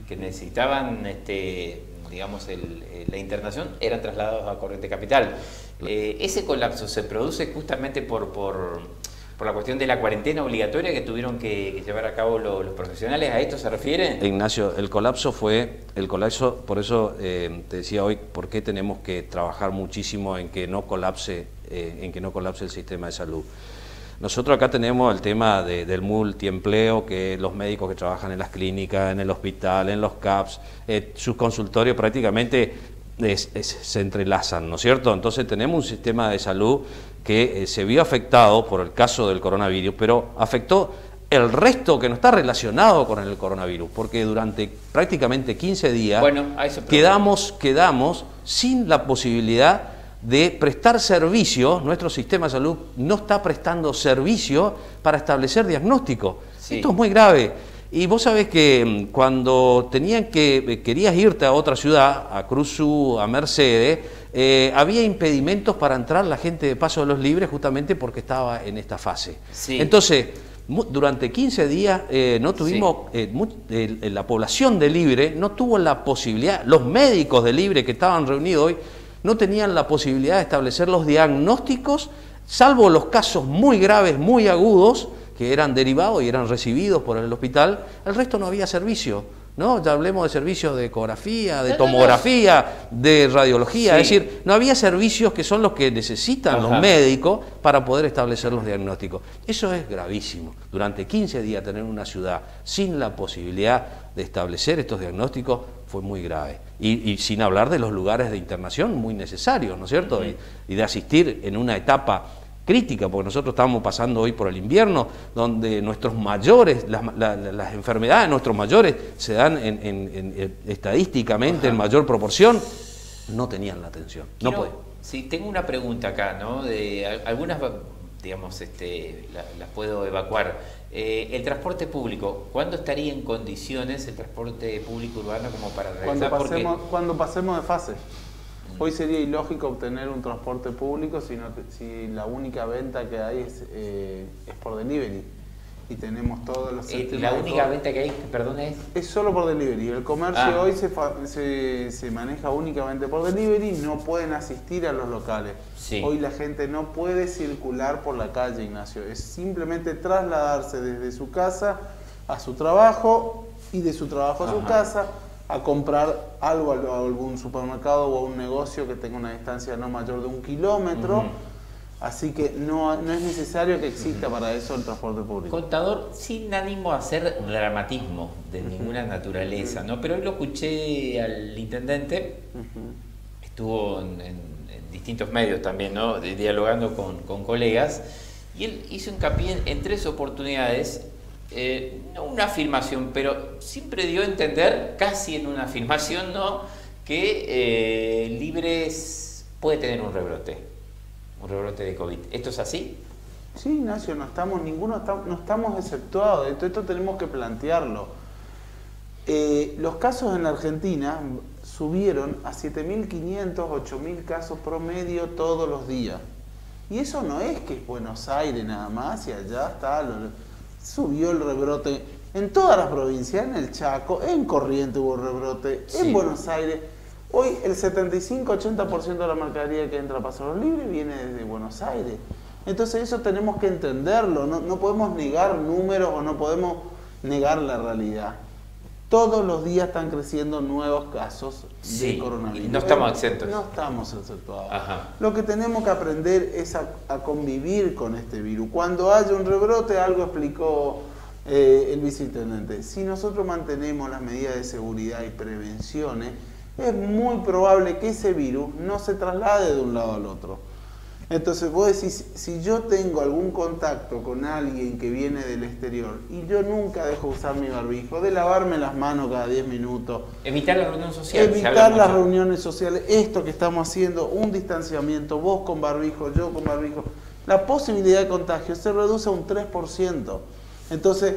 que necesitaban, digamos, la internación, eran trasladados a Corrientes Capital. Ese colapso se produce justamente por la cuestión de la cuarentena obligatoria que tuvieron que llevar a cabo los profesionales. ¿A esto se refiere? Ignacio, el colapso, por eso te decía hoy, por qué tenemos que trabajar muchísimo en que no colapse el sistema de salud. Nosotros acá tenemos el tema del multiempleo, que los médicos que trabajan en las clínicas, en el hospital, en los CAPS, sus consultorios prácticamente se entrelazan, ¿no es cierto? Entonces tenemos un sistema de salud que se vio afectado por el caso del coronavirus, pero afectó el resto que no está relacionado con el coronavirus, porque durante prácticamente 15 días quedamos sin la posibilidad de prestar servicio, nuestro sistema de salud no está prestando servicio para establecer diagnóstico. Sí. Esto es muy grave. Y vos sabés que cuando querías irte a otra ciudad, a Cruzú, a Mercedes, había impedimentos para entrar la gente de Paso de los Libres justamente porque estaba en esta fase. Sí. Entonces, durante 15 días no tuvimos, la población de Libre no tuvo la posibilidad, los médicos de Libre que estaban reunidos hoy, no tenían la posibilidad de establecer los diagnósticos, salvo los casos muy graves, muy agudos, que eran derivados y eran recibidos por el hospital. El resto no había servicio, ¿no? Ya hablemos de servicios de ecografía, de tomografía, de radiología, es decir, no había servicios que son los que necesitan los médicos para poder establecer los diagnósticos. Eso es gravísimo. Durante 15 días tener una ciudad sin la posibilidad de establecer estos diagnósticos fue muy grave. Y sin hablar de los lugares de internación muy necesarios, ¿no es cierto? Y de asistir en una etapa crítica, porque nosotros estamos pasando hoy por el invierno, donde nuestros mayores, las enfermedades de nuestros mayores se dan estadísticamente en mayor proporción, no tenían la atención. No podían. Sí, tengo una pregunta acá, ¿no? De algunas, digamos, las puedo evacuar. El transporte público, ¿cuándo estaría en condiciones el transporte público urbano como para realizar? Cuando pasemos de fase. Hoy sería ilógico obtener un transporte público si la única venta que hay es por delivery. Y tenemos todos los sistemas. ¿La única venta que hay, perdón, es solo por delivery? El comercio hoy se maneja únicamente por delivery, no pueden asistir a los locales. Sí. Hoy la gente no puede circular por la calle, Ignacio. Es simplemente trasladarse desde su casa a su trabajo y de su trabajo a su casa, a comprar algo a algún supermercado o a un negocio que tenga una distancia no mayor de 1 kilómetro. Así que no es necesario que exista para eso el transporte público. Contador, sin ánimo a hacer dramatismo de ninguna naturaleza, ¿no? Pero hoy lo escuché al intendente, estuvo en distintos medios también, ¿no? Dialogando con colegas, y él hizo hincapié en 3 oportunidades. No una afirmación, pero siempre dio a entender, casi en una afirmación, ¿no?, que Libres puede tener un rebrote de COVID. ¿Esto es así? Sí, Ignacio, no estamos exceptuados. Esto tenemos que plantearlo. Los casos en la Argentina subieron a 7.500, 8.000 casos promedio todos los días. Y eso no es que es Buenos Aires nada más y allá está... Subió el rebrote en todas las provincias, en el Chaco, en Corrientes hubo rebrote, en Buenos Aires. Hoy el 75-80% de la mercadería que entra a Paso de los Libres viene desde Buenos Aires. Entonces eso tenemos que entenderlo, no podemos negar números o no podemos negar la realidad. Todos los días están creciendo nuevos casos de coronavirus. Y no estamos exentos. No estamos exceptuados. Lo que tenemos que aprender es a convivir con este virus. Cuando haya un rebrote, algo explicó el viceintendente. Si nosotros mantenemos las medidas de seguridad y prevenciones, es muy probable que ese virus no se traslade de un lado al otro. Entonces vos decís, si yo tengo algún contacto con alguien que viene del exterior y yo nunca dejo usar mi barbijo, de lavarme las manos cada 10 minutos. Evitar la reunión social. Evitar las reuniones sociales. Esto que estamos haciendo, un distanciamiento, vos con barbijo, yo con barbijo. La posibilidad de contagio se reduce a un 3%. Entonces,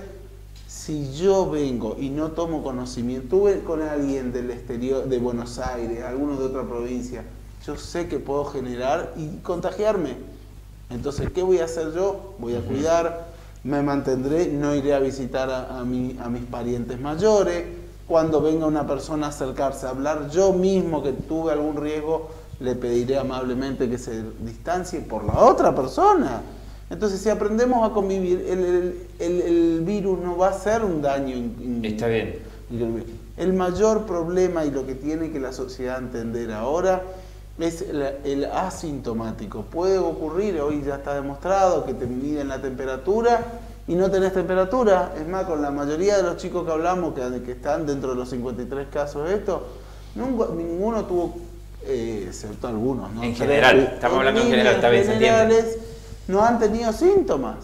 si yo vengo y no tomo conocimiento, tuve con alguien del exterior, de Buenos Aires, algunos de otra provincia, yo sé que puedo generar y contagiarme. Entonces, ¿qué voy a hacer yo? Voy a cuidar, me mantendré, no iré a visitar a mis parientes mayores. Cuando venga una persona a acercarse a hablar, yo mismo que tuve algún riesgo, le pediré amablemente que se distancie por la otra persona. Entonces, si aprendemos a convivir, el virus no va a hacer un daño. Está bien. El mayor problema y lo que tiene que la sociedad entender ahora es el asintomático. Puede ocurrir, hoy ya está demostrado, que te miden la temperatura y no tenés temperatura. Es más, con la mayoría de los chicos que hablamos, que están dentro de los 53 casos de esto, ninguno tuvo, excepto algunos, ¿no? En general, estamos hablando en general, está bien, se entiende. No han tenido síntomas,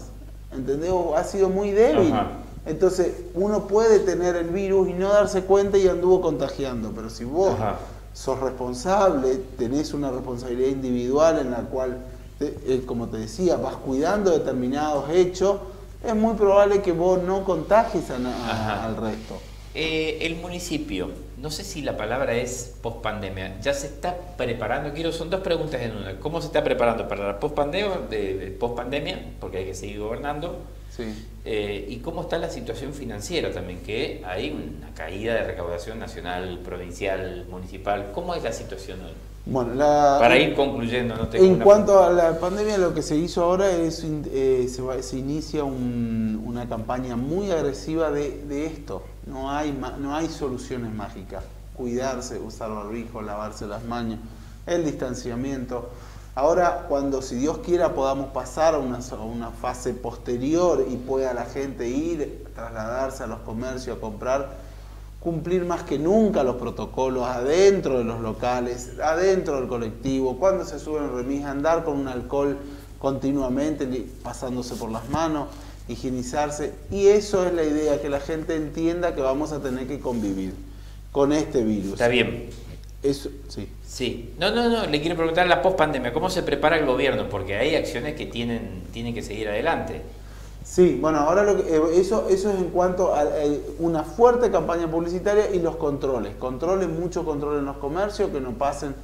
¿entendés? Ha sido muy débil. Entonces, uno puede tener el virus y no darse cuenta y anduvo contagiando, pero si vos sos responsable, tenés una responsabilidad individual en la cual, como te decía, vas cuidando determinados hechos, es muy probable que vos no contagies al resto. El municipio, no sé si la palabra es post-pandemia, ya se está preparando, son dos preguntas en una. ¿Cómo se está preparando para la post-pandemia? Porque hay que seguir gobernando. Sí. ¿Y cómo está la situación financiera también? Que hay una caída de recaudación nacional, provincial, municipal. ¿Cómo es la situación hoy? Bueno, para ir concluyendo, no tengo en cuanto a la pandemia, lo que se hizo ahora es se inicia una campaña muy agresiva de esto. No hay soluciones mágicas. Cuidarse, usar barbijo, lavarse las manos, el distanciamiento. Ahora, cuando, si Dios quiera, podamos pasar a una fase posterior y pueda la gente ir, trasladarse a los comercios a comprar, cumplir más que nunca los protocolos adentro de los locales, adentro del colectivo, cuando se suben en remis, andar con un alcohol continuamente, pasándose por las manos, higienizarse. Y eso es la idea, que la gente entienda que vamos a tener que convivir con este virus. Está bien. Eso, sí. Sí. No, le quiero preguntar la post-pandemia, ¿cómo se prepara el gobierno? Porque hay acciones que tienen que seguir adelante. Sí, bueno, ahora eso es en cuanto a una fuerte campaña publicitaria y los controles. Mucho control en los comercios, que no pasen,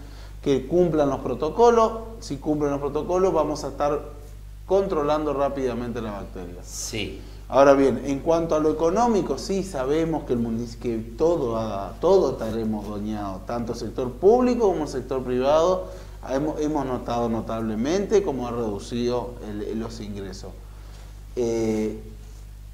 que cumplan los protocolos. Si cumplen los protocolos, vamos a estar controlando rápidamente la bacteria. Sí. Ahora bien, en cuanto a lo económico, sí sabemos que todo estaremos doñados, tanto el sector público como el sector privado. Hemos notado notablemente cómo ha reducido los ingresos.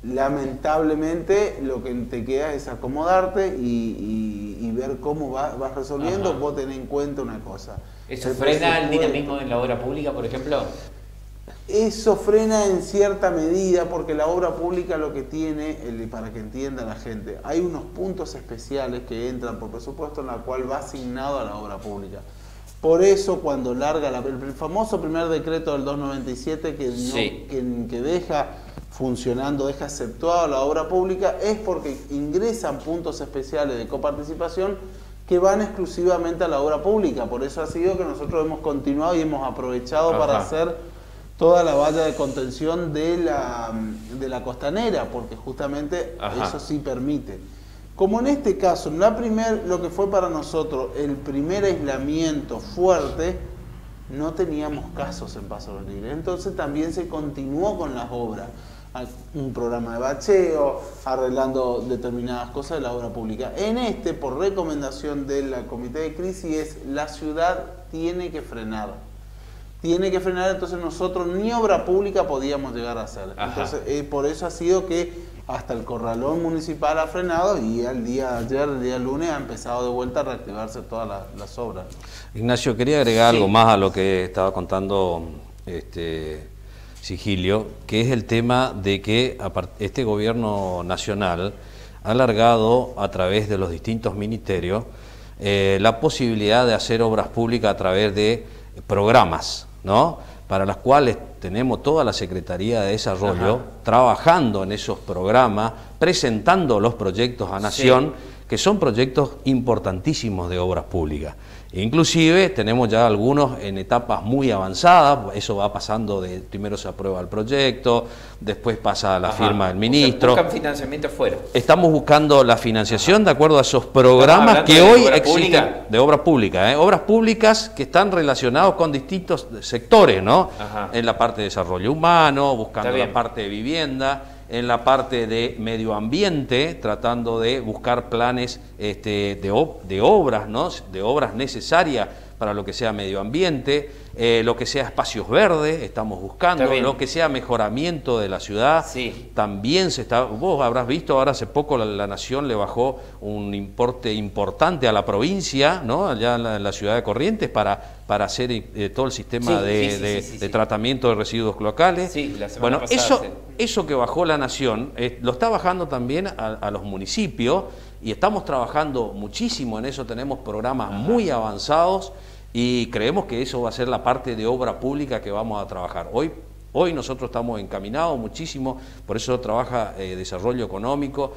Lamentablemente lo que te queda es acomodarte y ver cómo vas resolviendo. Ajá. Vos tenés en cuenta una cosa. ¿Eso frena el dinamismo en la obra pública, por ejemplo? Eso frena en cierta medida, porque la obra pública lo que tiene, para que entienda la gente, hay unos puntos especiales que entran por presupuesto en la cual va asignado a la obra pública. Por eso cuando larga el famoso primer decreto del 297 que deja funcionando, deja exceptuado la obra pública, es porque ingresan puntos especiales de coparticipación que van exclusivamente a la obra pública. Por eso ha sido que nosotros hemos continuado y hemos aprovechado para hacer toda la valla de contención de la costanera, porque justamente eso sí permite. Como en este caso, lo que fue para nosotros el primer aislamiento fuerte, no teníamos casos en Paso de los Libres. Entonces también se continuó con las obras. Un programa de bacheo, arreglando determinadas cosas de la obra pública. Por recomendación del comité de crisis, la ciudad tiene que frenar. Entonces nosotros ni obra pública podíamos llegar a hacer. Entonces, por eso ha sido que hasta el corralón municipal ha frenado y el día lunes, ha empezado de vuelta a reactivarse todas las obras. Ignacio, quería agregar algo más a lo que estaba contando Sigilio, que es el tema de que este gobierno nacional ha alargado a través de los distintos ministerios la posibilidad de hacer obras públicas a través de programas, ¿no? Para las cuales tenemos toda la Secretaría de Desarrollo trabajando en esos programas, presentando los proyectos a Nación, que son proyectos importantísimos de obras públicas. Inclusive tenemos ya algunos en etapas muy avanzadas, eso va pasando primero se aprueba el proyecto, después pasa a la firma del ministro. Buscan financiamiento fuera. Estamos buscando la financiación de acuerdo a esos programas que hoy existen, de obras públicas, obras públicas que están relacionados con distintos sectores, ¿no? En la parte de desarrollo humano, buscando la parte de vivienda, en la parte de medio ambiente, tratando de buscar planes de obras, ¿no? De obras necesarias para lo que sea medio ambiente, lo que sea espacios verdes, estamos buscando, lo que sea mejoramiento de la ciudad, también se está, vos habrás visto, ahora hace poco la Nación le bajó un importe importante a la provincia, ¿no? Allá en la ciudad de Corrientes, para hacer todo el sistema de tratamiento de residuos locales. Bueno, eso que bajó la Nación, lo está bajando también a los municipios, y estamos trabajando muchísimo en eso, tenemos programas muy avanzados, y creemos que eso va a ser la parte de obra pública que vamos a trabajar. Hoy Hoy nosotros estamos encaminados muchísimo, por eso trabaja Desarrollo Económico,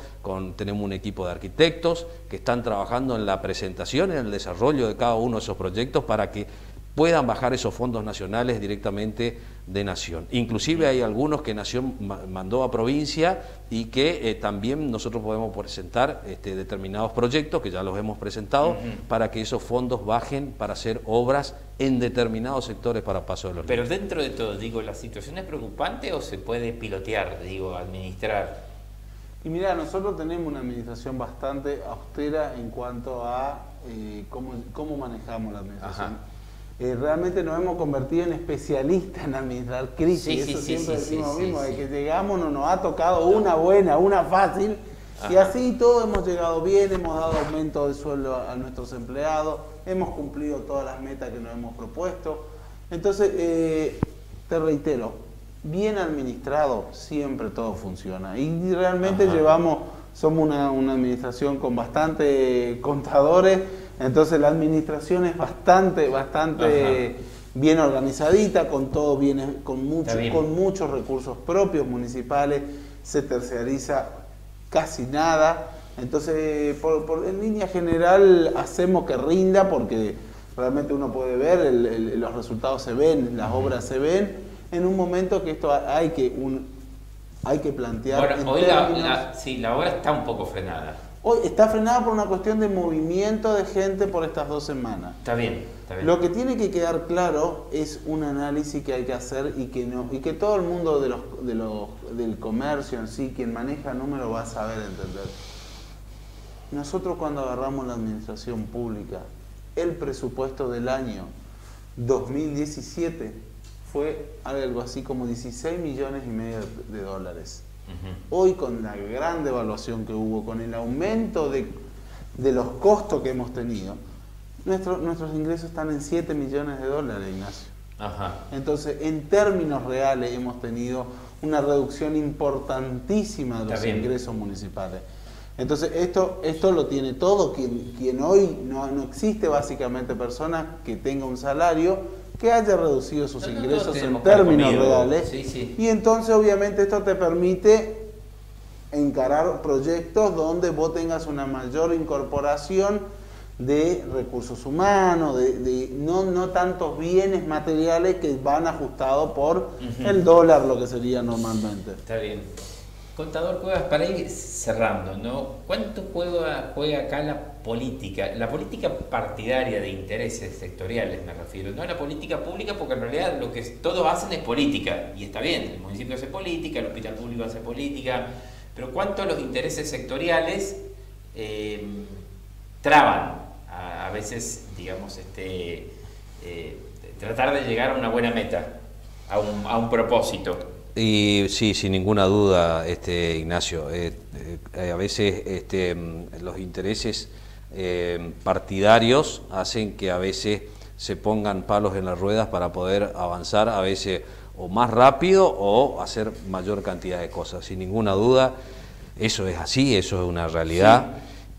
tenemos un equipo de arquitectos que están trabajando en la presentación, en el desarrollo de cada uno de esos proyectos para que puedan bajar esos fondos nacionales directamente de Nación. Inclusive hay algunos que Nación mandó a provincia y que también nosotros podemos presentar determinados proyectos, que ya los hemos presentado, para que esos fondos bajen para hacer obras en determinados sectores para Paso de los Libres. Pero dentro de todo, digo, ¿la situación es preocupante o se puede pilotear, digo, administrar? Y mira, nosotros tenemos una administración bastante austera en cuanto a cómo manejamos la administración. Realmente nos hemos convertido en especialistas en administrar crisis. Eso siempre decimos lo mismo, de que llegamos, nos ha tocado una buena, una fácil, y así todos hemos llegado bien, hemos dado aumento de sueldo a nuestros empleados, hemos cumplido todas las metas que nos hemos propuesto. Entonces, te reitero, bien administrado siempre todo funciona, y realmente somos una administración con bastante contadores. Entonces la administración es bastante bien organizadita, con todo bien, con muchos recursos propios municipales, se terciariza casi nada. Entonces, en línea general hacemos que rinda, porque realmente uno puede ver, los resultados se ven, las obras se ven, en un momento que esto hay que plantear. Bueno, hoy la obra está un poco frenada. Hoy está frenada por una cuestión de movimiento de gente por estas 2 semanas. Está bien. Lo que tiene que quedar claro es un análisis que hay que hacer y que todo el mundo del comercio en sí, quien maneja números, va a saber entender. Nosotros, cuando agarramos la administración pública, el presupuesto del año 2017 fue algo así como 16,5 millones de dólares. Hoy, con la gran devaluación que hubo, con el aumento de los costos que hemos tenido, nuestros ingresos están en 7 millones de dólares, Ignacio. Entonces, en términos reales, hemos tenido una reducción importantísima de los ingresos municipales. Entonces, esto lo tiene todo quien hoy no existe básicamente persona que tenga un salario que haya reducido sus ingresos en términos reales. Y entonces, obviamente, esto te permite encarar proyectos donde vos tengas una mayor incorporación de recursos humanos, no tantos bienes materiales que van ajustados por el dólar, lo que sería normalmente. Está bien. Contador Cuevas, para ir cerrando, ¿no? ¿Cuánto juega acá la política partidaria de intereses sectoriales, me refiero? No a la política pública, porque en realidad lo que todos hacen es política, y está bien, el municipio hace política, el hospital público hace política, pero ¿cuánto los intereses sectoriales traban a veces, digamos, tratar de llegar a una buena meta, a un propósito? Y sí, sin ninguna duda, Ignacio, a veces los intereses partidarios hacen que a veces se pongan palos en las ruedas para poder avanzar, a veces o más rápido o hacer mayor cantidad de cosas. Sin ninguna duda, eso es así, eso es una realidad.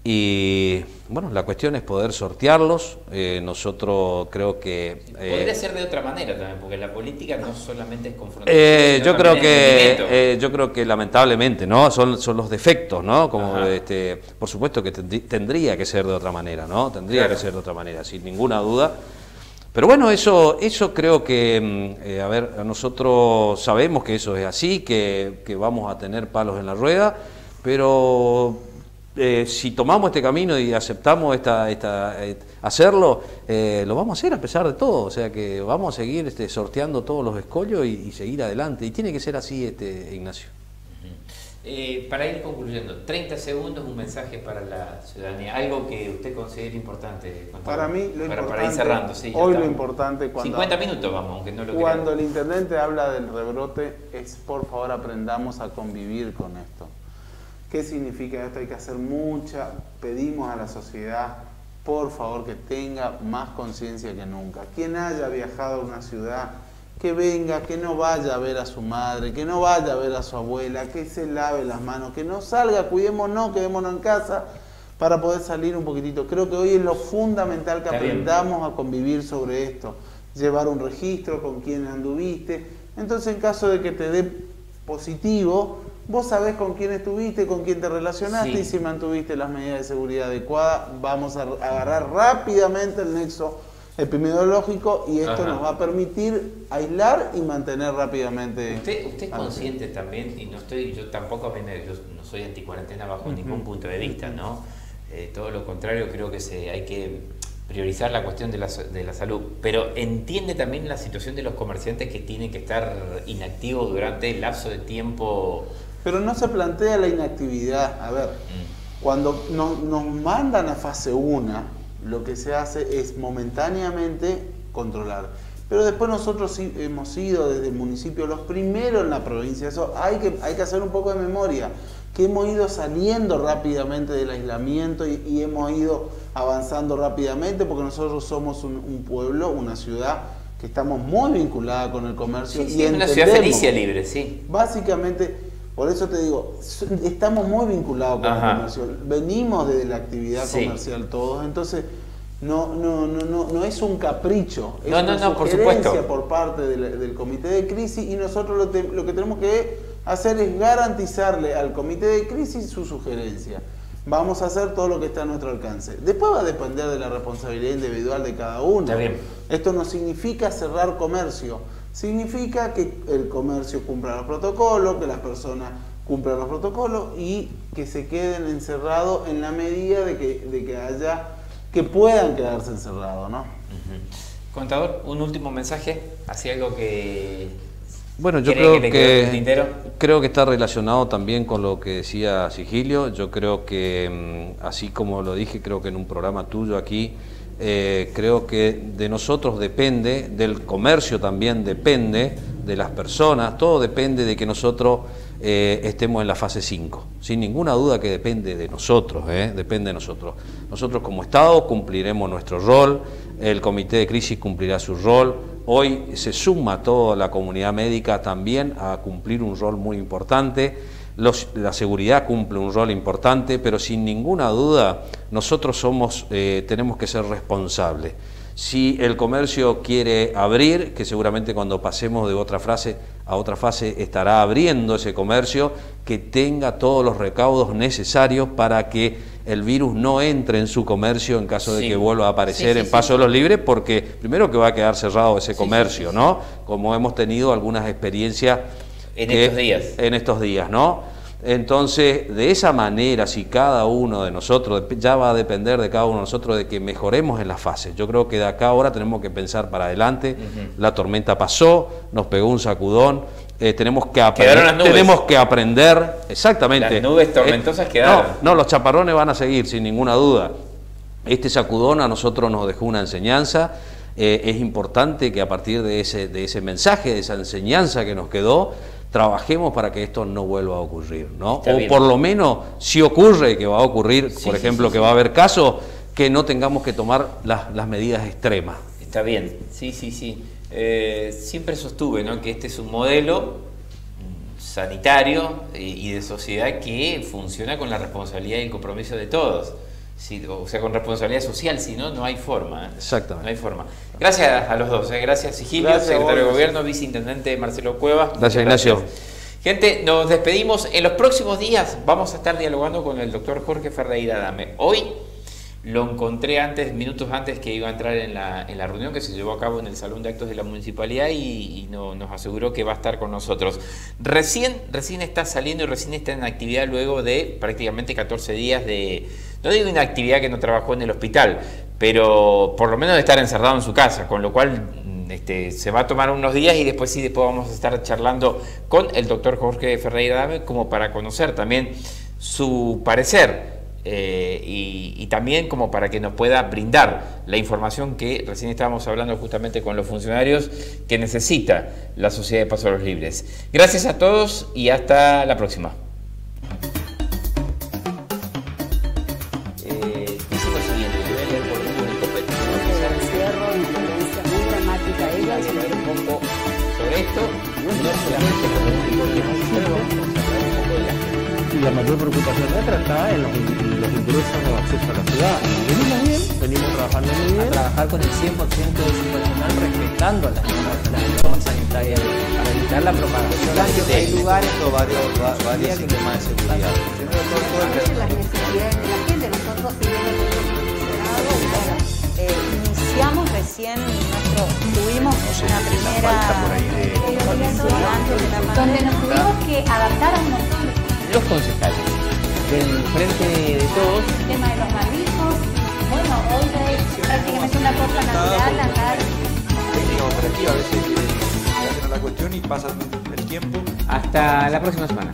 Y bueno, la cuestión es poder sortearlos. Nosotros creo que... podría ser de otra manera también, porque la política no solamente es confrontación. Yo creo que lamentablemente, ¿no? Son los defectos, ¿no? Como por supuesto que tendría que ser de otra manera, ¿no? Tendría que ser de otra manera, sin ninguna duda. Pero bueno, eso creo que, a ver, nosotros sabemos que eso es así, que vamos a tener palos en la rueda, pero... si tomamos este camino y aceptamos hacerlo, lo vamos a hacer a pesar de todo, o sea que vamos a seguir sorteando todos los escollos y seguir adelante, y tiene que ser así, Ignacio. Para ir concluyendo, 30 segundos, un mensaje para la ciudadanía, algo que usted considere importante. Para mí, para ir cerrando, lo importante, 50 minutos vamos, aunque no lo cuando el intendente habla del rebrote, es por favor aprendamos a convivir con esto. ¿Qué significa esto? Hay que hacer pedimos a la sociedad, por favor, que tenga más conciencia que nunca. Quien haya viajado a una ciudad, que venga, que no vaya a ver a su madre, que no vaya a ver a su abuela, que se lave las manos, que no salga, cuidémonos, quedémonos en casa para poder salir un poquitito. Creo que hoy es lo fundamental que aprendamos a convivir sobre esto. Llevar un registro con quién anduviste, Entonces, en caso de que te dé positivo, vos sabés con quién estuviste, con quién te relacionaste, Sí. y si mantuviste las medidas de seguridad adecuadas, vamos a agarrar rápidamente el nexo epidemiológico y esto Ajá. nos va a permitir aislar y mantener rápidamente. Usted es consciente también, y yo tampoco yo no soy anticuarentena bajo ningún punto de vista, ¿no? Todo lo contrario, creo que hay que priorizar la cuestión de la salud, pero entiende también la situación de los comerciantes que tienen que estar inactivos durante el lapso de tiempo. Pero no se plantea la inactividad. A ver, cuando nos mandan a fase 1, lo que se hace es momentáneamente controlar. Pero después nosotros sí hemos sido desde el municipio los primeros en la provincia. Eso hay que hacer un poco de memoria, que hemos ido saliendo rápidamente del aislamiento y hemos ido avanzando rápidamente, porque nosotros somos un pueblo, una ciudad que estamos muy vinculada con el comercio. Sí, y sí, una ciudad feliz y libre, sí. Básicamente, por eso te digo, estamos muy vinculados con el comercio. Venimos desde la actividad comercial todos, entonces no es un capricho, es una sugerencia por parte del comité de crisis, y nosotros lo que tenemos que hacer es garantizarle al comité de crisis su sugerencia. Vamos a hacer todo lo que está a nuestro alcance. Después va a depender de la responsabilidad individual de cada uno. Está bien. Esto no significa cerrar comercio, significa que el comercio cumpla los protocolos, que las personas cumplan los protocolos y que se queden encerrados en la medida de que puedan quedarse encerrados, ¿no? Contador, un último mensaje, ¿hacia algo que... Bueno, yo creo que está relacionado también con lo que decía Sigilio. Yo creo que, así como lo dije, creo que en un programa tuyo aquí, creo que de nosotros depende, del comercio también depende, de las personas, todo depende de que nosotros estemos en la fase 5. Sin ninguna duda que depende de nosotros, depende de nosotros. Nosotros como Estado cumpliremos nuestro rol, el comité de crisis cumplirá su rol. Hoy se suma toda la comunidad médica también a cumplir un rol muy importante. La seguridad cumple un rol importante, pero sin ninguna duda nosotros tenemos que ser responsables. Si el comercio quiere abrir, que seguramente cuando pasemos de otra fase a otra fase estará abriendo ese comercio, que tenga todos los recaudos necesarios para que el virus no entre en su comercio en caso de que vuelva a aparecer en Paso de los Libres, porque primero que va a quedar cerrado ese comercio, ¿no? Como hemos tenido algunas experiencias en estos días, ¿no? Entonces, de esa manera, si cada uno de nosotros, ya va a depender de cada uno de nosotros de que mejoremos en las fases. Yo creo que de acá ahora tenemos que pensar para adelante. La tormenta pasó, nos pegó un sacudón, tenemos que aprender, exactamente. Las nubes tormentosas quedaron. No, los chaparrones van a seguir, sin ninguna duda. Este sacudón a nosotros nos dejó una enseñanza. Es importante que a partir de ese mensaje, de esa enseñanza que nos quedó, trabajemos para que esto no vuelva a ocurrir, ¿no? O por lo menos, si ocurre que va a ocurrir, por ejemplo, que va a haber casos, que no tengamos que tomar las medidas extremas. Está bien, sí. Siempre sostuve, ¿no?, que este es un modelo sanitario y de sociedad que funciona con la responsabilidad y el compromiso de todos. O sea, con responsabilidad social, si no, no hay forma. Exactamente. No hay forma. Gracias a los dos. Gracias, Sigilio, secretario de Gobierno, viceintendente Marcelo Cueva. Gracias, Ignacio. Gente, nos despedimos. En los próximos días vamos a estar dialogando con el doctor Jorge Ferreira Adame. Hoy lo encontré minutos antes que iba a entrar en la reunión que se llevó a cabo en el Salón de Actos de la Municipalidad y nos aseguró que va a estar con nosotros. Recién está saliendo y recién está en actividad luego de prácticamente 14 días de, no digo una actividad que no trabajó en el hospital, pero por lo menos de estar encerrado en su casa, con lo cual se va a tomar unos días y después vamos a estar charlando con el doctor Jorge Ferreira Adame como para conocer también su parecer. Y también como para que nos pueda brindar la información que recién estábamos hablando justamente con los funcionarios que necesita la Sociedad de Paso de los Libres. Gracias a todos y hasta la próxima. Dice lo siguiente, yo voy a leer por público, pero encierro y violencia muy dramática ella a hablar un poco sobre esto, no solamente lo público, sino vamos a hablar un poco de la gente. Y la mayor preocupación nuestra está en los ingresos o acceso a la ciudad. Venimos bien, venimos trabajando muy bien. A trabajar con el 100% de su personal respetando las normas sanitarias para evitar la propagación. Hay lugares o varios sistemas de seguridad. Las necesidades de la gente, nosotros si bien iniciamos recién tuvimos una primera comisión antes de la pandemia, donde nos tuvimos que adaptar a un montón de cosas. Los concejales, del frente de todos. El tema de los barbijos, bueno, hoy es prácticamente una cosa natural andar. Técnica operativa, a veces se hace la cuestión y pasa el tiempo. Hasta la próxima semana.